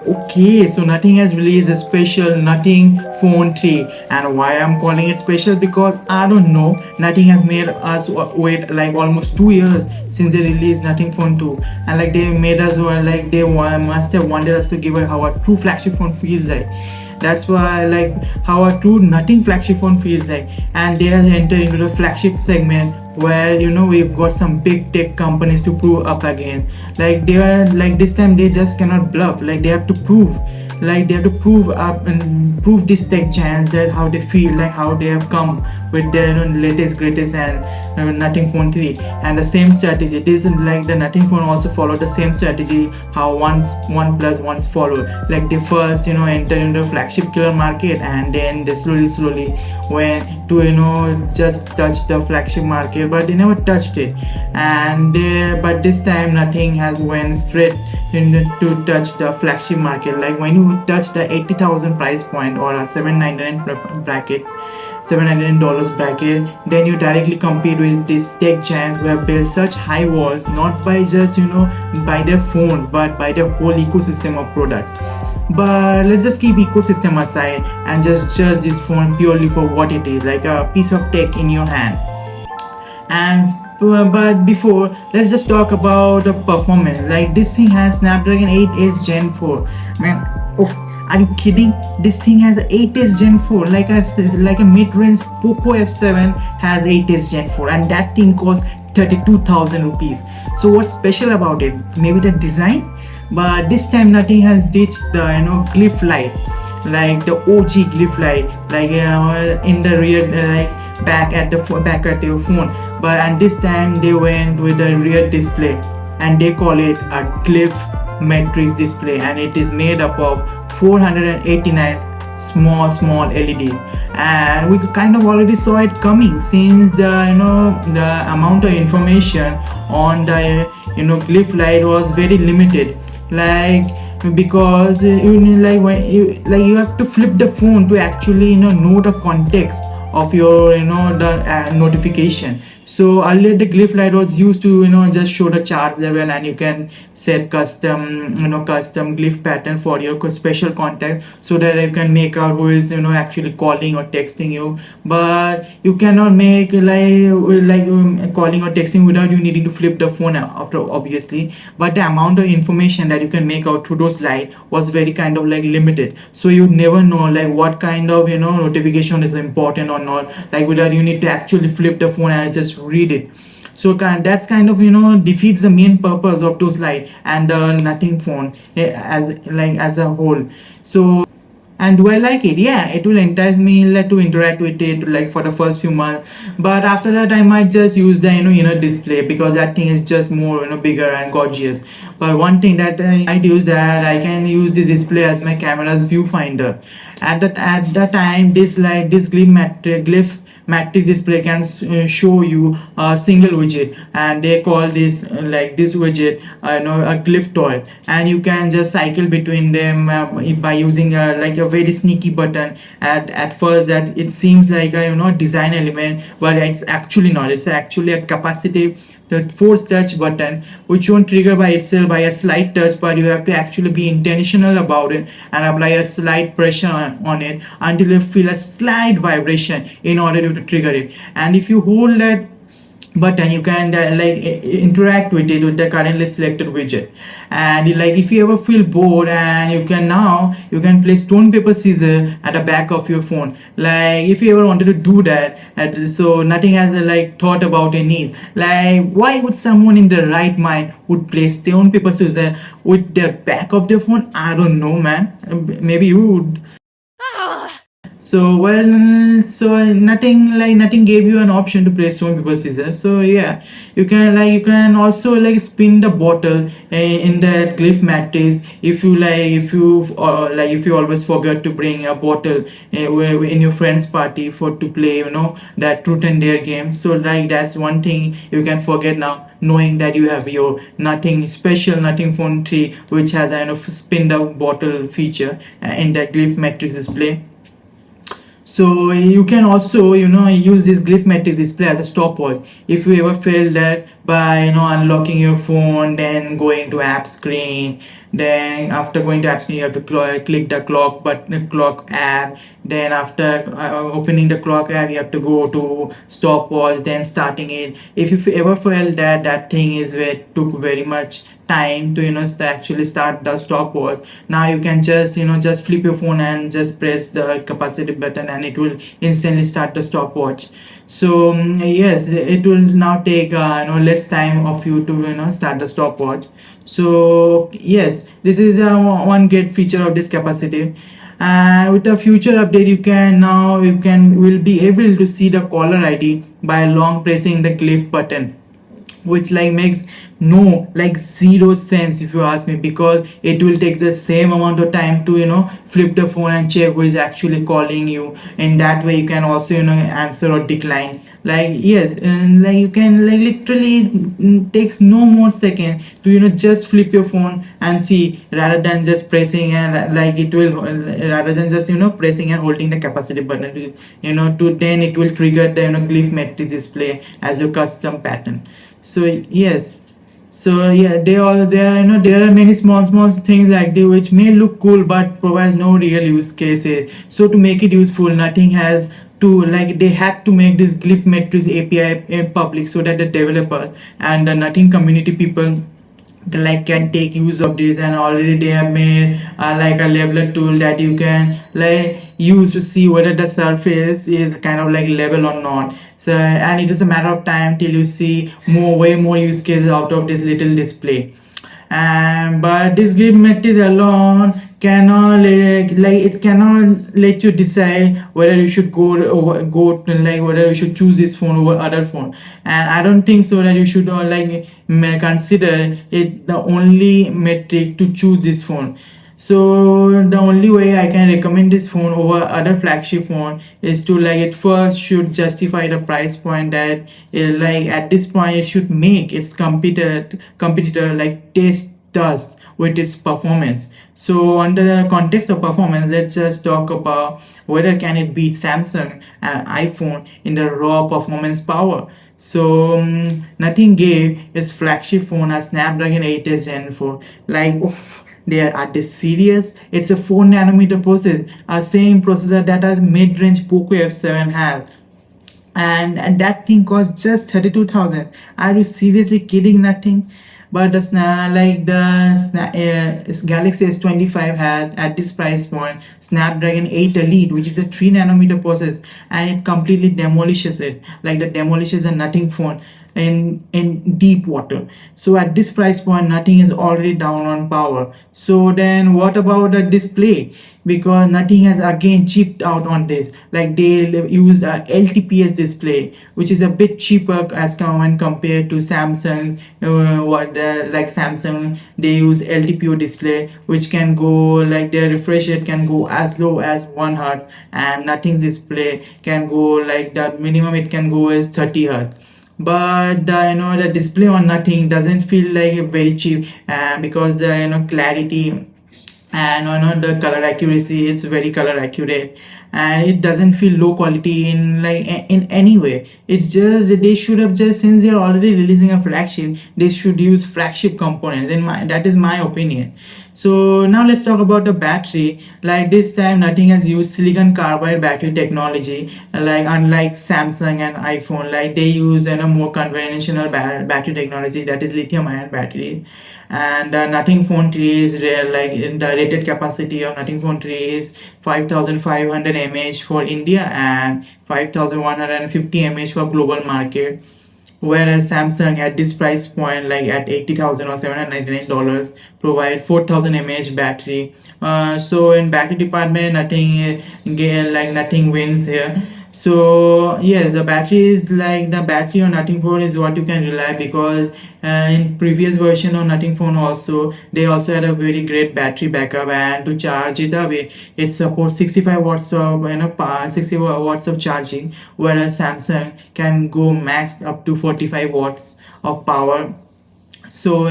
Okay, so Nothing has released a special Nothing Phone 3, and why I'm calling it special, because I don't know, Nothing has made us wait like almost 2 years since they released Nothing Phone 2, and like they made us like they must have wanted us to give how a true flagship phone feels like. That's why like how a true Nothing flagship phone feels like, and they have entered into the flagship segment where we've got some big tech companies to prove up again. Like they are like this time they just cannot bluff, like they have to prove, like they have to prove up and prove these tech giants that how they feel, like how they have come with their latest greatest and Nothing Phone 3. And the same strategy, it isn't like the Nothing Phone also followed the same strategy how once followed. Like they first enter into the flagship killer market, and then they slowly went to just touch the flagship market, but they never touched it. And but this time Nothing has went straight to touch the flagship market. Like when you touch the 80,000 price point or a 799 bracket, $799 bracket, then you directly compete with these tech giants who have built such high walls, not by just by their phones, but by their whole ecosystem of products. But let's just keep ecosystem aside and just judge this phone purely for what it is, like a piece of tech in your hand. And but before, let's just talk about the performance. Like this thing has Snapdragon 8s Gen 4. Man, oh, are you kidding? This thing has 8s Gen 4, like a mid-range Poco F7 has 8s Gen 4, and that thing costs 32,000 rupees. So what's special about it? Maybe the design, but this time Nothing has ditched the glyph light, like the OG glyph light, like in the rear, like back at your phone. But and this time they went with the rear display, and they call it a glyph matrix display, and it is made up of 489 small LEDs. And we kind of already saw it coming, since the the amount of information on the glyph light was very limited. Like because you have to flip the phone to actually know the context of your the notification. So earlier the glyph light was used to just show the charge level, and you can set custom custom glyph pattern for your special contact, so that you can make out who is actually calling or texting you. But you cannot make calling or texting without you needing to flip the phone after, obviously. But the amount of information that you can make out through those light was very kind of like limited, so you never know like what kind of notification is important or not, like whether you need to actually flip the phone and just read it. So that's kind of defeats the main purpose of those light and the Nothing Phone as a whole. So, and do I like it? Yeah, it will entice me like to interact with it like for the first few months, but after that I might just use the inner display, because that thing is just more bigger and gorgeous. But one thing that I might use, that I can use this display as my camera's viewfinder. At the time, this glyph matrix display can show you a single widget, and they call this this widget a glyph toy, and you can just cycle between them by using a very sneaky button. At first that it seems like a design element, but it's actually not. It's actually a capacitive the force touch button, which won't trigger by itself by a slight touch, but you have to actually be intentional about it and apply a slight pressure on it until you feel a slight vibration in order to trigger it. And if you hold that button, you can interact with it with the currently selected widget. And if you ever feel bored, and you can play stone paper scissors at the back of your phone. Like if you ever wanted to do that, so Nothing has thought about your needs. Like why would someone in the right mind would play stone paper scissors with the back of their phone? I don't know, man. Maybe you would. So Nothing gave you an option to play stone paper scissors. So yeah, you can also spin the bottle in that glyph matrix. If you always forget to bring a bottle in your friend's party to play that truth and dare game. So that's one thing you can forget now, knowing that you have your Nothing Phone 3, which has a spin the bottle feature in the glyph matrix display. So you can also use this glyph matrix display as a stopwatch if you ever feel that by unlocking your phone, then going to app screen. Then after going to app screen, you have to click the clock button, clock app. Then after opening the clock app, you have to go to stopwatch, then starting it. If you ever felt that that thing is where took very much time to actually start the stopwatch, now you can just just flip your phone and just press the capacity button, and it will instantly start the stopwatch. So yes, it will now take less time of you to start the stopwatch. So yes, this is one great feature of this capacity. And with the future update, you can will be able to see the caller ID by long pressing the glyph button, which like makes no like zero sense if you ask me, because it will take the same amount of time to flip the phone and check who is actually calling you. And that way you can also answer or decline. Like yes, and like you can like literally takes no more second to just flip your phone and see, rather than just pressing and like it will rather than just pressing and holding the capacity button to to then it will trigger the glyph matrix display as your custom pattern. So yes, so yeah, there are there are many small things like this which may look cool but provides no real use cases. So to make it useful, nothing has to like they had to make this glyph matrix API public, so that the developer and the nothing community people like can take use of this. And already they have made like a leveler tool that you can like use to see whether the surface is kind of like level or not. So and it is a matter of time till you see way more use cases out of this little display. And but this grid matrix alone cannot like it cannot let you decide whether you should go to, like whether you should choose this phone over other phone. And I don't think so that you should may consider it the only metric to choose this phone. So the only way I can recommend this phone over other flagship phone is to like it first should justify the price point, that like at this point it should make its competitor like taste dust with its performance. So under the context of performance, let's just talk about whether can it beat Samsung and iPhone in the raw performance power. So nothing gave its flagship phone a Snapdragon 8s Gen 4. Like oof, are they serious? It's a 4 nanometer process, a same processor that a mid-range Poco F7 has. And that thing costs just 32,000. Are you seriously kidding? Nothing. But the Galaxy S25 has at this price point Snapdragon 8 Elite, which is a 3 nanometer process, and it completely demolishes it. Like the demolishes the nothing phone in deep water. So at this price point, nothing is already down on power. So then what about the display? Because nothing has again chipped out on this. Like they use a LTPS display, which is a bit cheaper as when compared to Samsung. Like Samsung, they use LTPO display, which can go like their refresh rate can go as low as 1 hertz, and nothing's display can go like the minimum it can go is 30 hertz. But the the display on nothing doesn't feel like very cheap, and because the clarity and the color accuracy, it's very color accurate, and it doesn't feel low quality in like in any way. It's just they should have just, since they're already releasing a flagship, they should use flagship components in my that is my opinion. So now let's talk about the battery. Like this time nothing has used silicon carbide battery technology, like unlike Samsung and iPhone. Like they use more conventional battery technology, that is lithium ion battery. And nothing phone 3 is real, like in the rated capacity of nothing phone 3 is 5500 mAh for India and 5150 mAh for global market. Whereas Samsung at this price point, like at 80,000 or $799, provide 4000 mAh battery. So in battery department, nothing wins here. So yes, the battery is like the battery on nothing phone is what you can rely, because in previous version of nothing phone also they also had a very great battery backup, and to charge it away it supports 65 watts of power, 60 watts of charging, whereas Samsung can go max up to 45 watts of power. So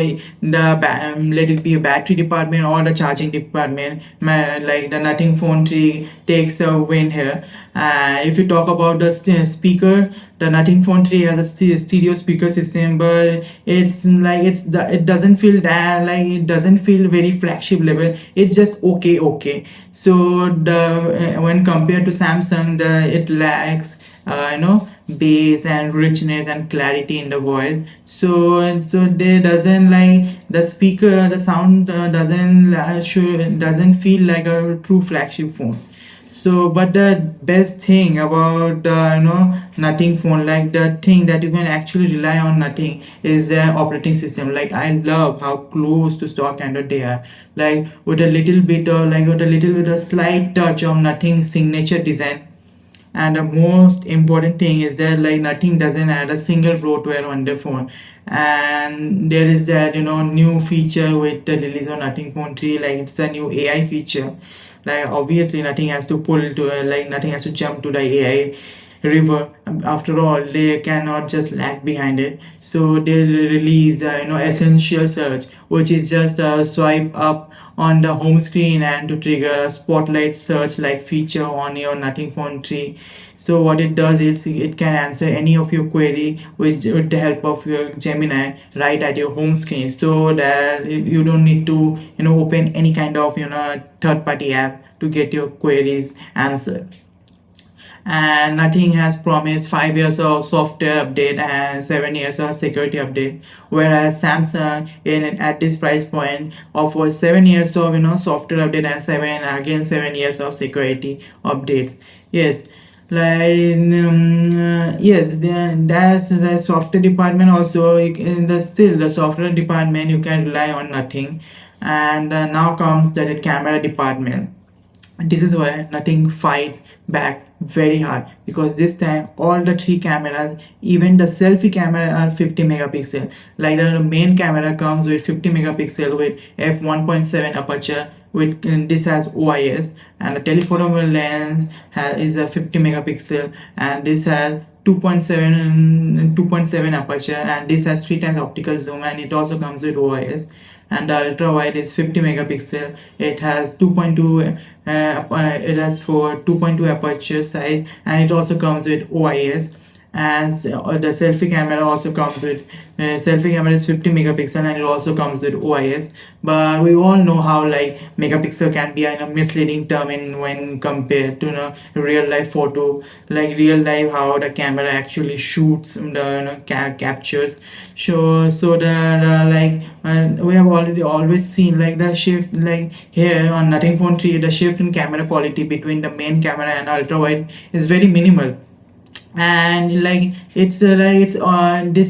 let it be a battery department or the charging department, like the Nothing Phone 3 takes a win here. If you talk about the speaker, the Nothing Phone 3 has a stereo speaker system, but it's like it doesn't feel that, like it doesn't feel very flagship level. It's just okay. So the when compared to Samsung, the it lacks bass and richness and clarity in the voice. So they doesn't like the speaker, the sound doesn't feel like a true flagship phone. So but the best thing about the Nothing phone, like the thing that you can actually rely on Nothing, is the operating system. Like I love how close to stock standard they are, like with a little bit of slight touch of Nothing signature design. And the most important thing is that like Nothing doesn't add a single bloatware on the phone. And there is that new feature with the release of Nothing Phone 3, like it's a new AI feature. Like obviously Nothing has to Nothing has to jump to the AI river. After all, they cannot just lag behind it. So they release essential search, which is just a swipe up on the home screen and to trigger a spotlight search like feature on your Nothing Phone 3. So what it does is it can answer any of your query with the help of your Gemini right at your home screen, so that you don't need to open any kind of third party app to get your queries answered. And Nothing has promised 5 years of software update and 7 years of security update, whereas Samsung in at this price point offers 7 years of software update and 7 years of security updates. Yes, yes, that's the software department also. In the still the software department you can rely on Nothing. And now comes the camera department. This is where Nothing fights back very hard, because this time all the three cameras, even the selfie camera, are 50 megapixel. Like the main camera comes with 50 megapixel with f1.7 aperture, with this has OIS, and the telephoto lens is a 50 megapixel, and this has 2.7 aperture, and this has 3 times optical zoom, and it also comes with OIS. And the ultra wide is 50 megapixel. It has 2.2 it has for 2.2 aperture size, and it also comes with OIS. As the selfie camera also comes with selfie camera is 50 megapixel, and it also comes with OIS. But we all know how like megapixel can be a misleading term in when compared to real life photo, like real life how the camera actually shoots the captures. So the like we have already always seen like the shift, like here on Nothing Phone 3, the shift in camera quality between the main camera and ultra wide is very minimal. And like it's this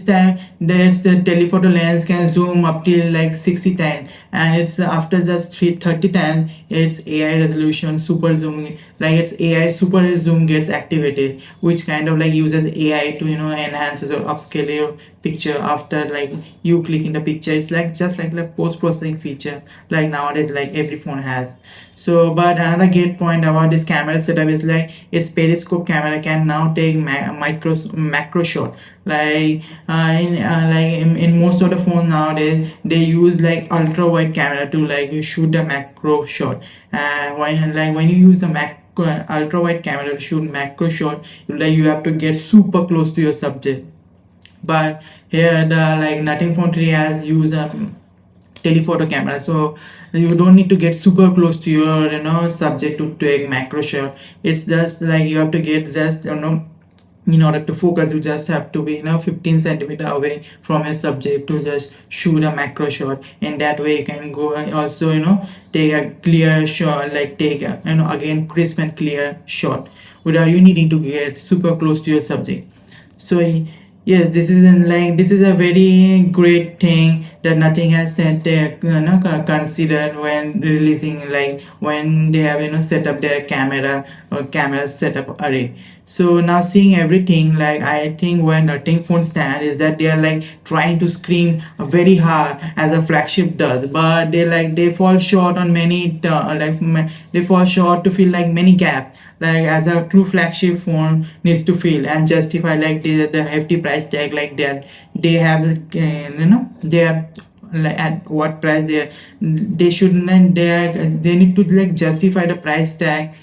time that's the telephoto lens can zoom up till like 60 times, and it's after just 30 times its AI resolution super zoom, like its AI super zoom gets activated, which kind of like uses AI to enhances or upscale your picture after like you click in the picture. It's like just like the post processing feature like nowadays like every phone has. So but another great point about this camera setup is like its periscope camera can now take macro shot. Like in most of the phones nowadays they use like ultra wide camera to like you shoot the macro shot. And when you use the ultra wide camera to shoot macro shot, you have to get super close to your subject. But here the like Nothing Phone 3 has used telephoto camera, so you don't need to get super close to your subject to take macro shot. It's just like you have to get just in order to focus you just have to be 15 centimeter away from your subject to just shoot a macro shot. In that way you can go and also take a clear shot, like take a again crisp and clear shot without you needing to get super close to your subject. So yes, this is a very great thing that Nothing has considered when releasing, like when they have set up their camera or camera setup array. So now seeing everything, like I think where Nothing Phone stand is that they are like trying to scream very hard as a flagship does, but they fall short on many they fall short to fill like many gaps, like as a true flagship phone needs to fill and justify like the hefty price tag like that they have they have like at what price they shouldn't they need to like justify the price tag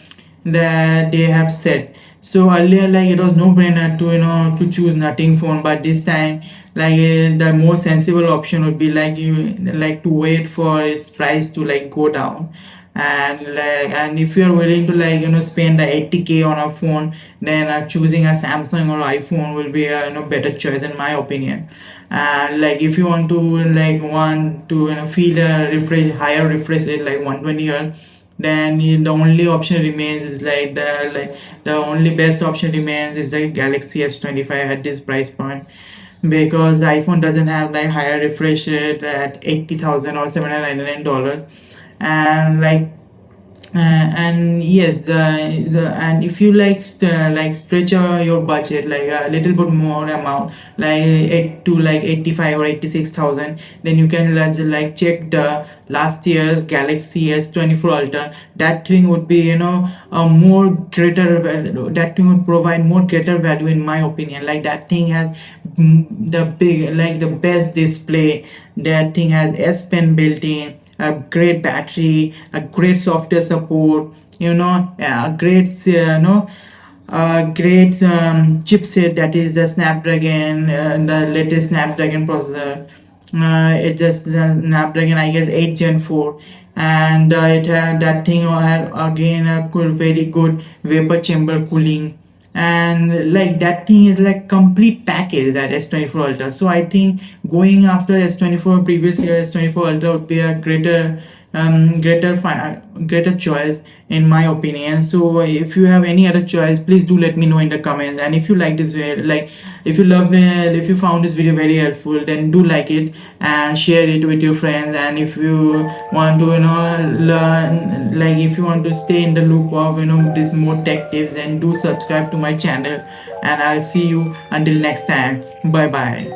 that they have set. So earlier, like it was no brainer to to choose nothing phone, but this time, like the more sensible option would be like you like to wait for its price to like go down. And if you're willing to like spend the 80K on a phone, then choosing a Samsung or iPhone will be a better choice in my opinion. And like if you want to feel a higher refresh rate like 120 Hz, then the only option remains is the only best option remains is the Galaxy S25 at this price point, because the iPhone doesn't have like higher refresh rate at 80,000 or $799. And and yes, the and if you like stretch your budget like a little bit more amount, like 85 or 86,000, then you can check the last year's Galaxy S24 Ultra. That thing would be a more greater value. That thing would provide more greater value in my opinion. Like that thing has the big like the best display. That thing has S Pen built in, a great battery, a great software support, a great great chipset, that is the Snapdragon, the latest Snapdragon processor. It just Snapdragon, I guess 8 Gen 4, and it had that thing had again a cool, very good vapor chamber cooling, and like that thing is like complete package, that S24 Ultra. So I think going after S24 previous year S24 Ultra would be a greater choice in my opinion. So if you have any other choice, please do let me know in the comments. And if you like this video, like if you loved it, if you found this video very helpful, then do like it and share it with your friends. And if you want to learn, like if you want to stay in the loop of this more tech tips, then do subscribe to my channel. And I'll see you until next time. Bye bye.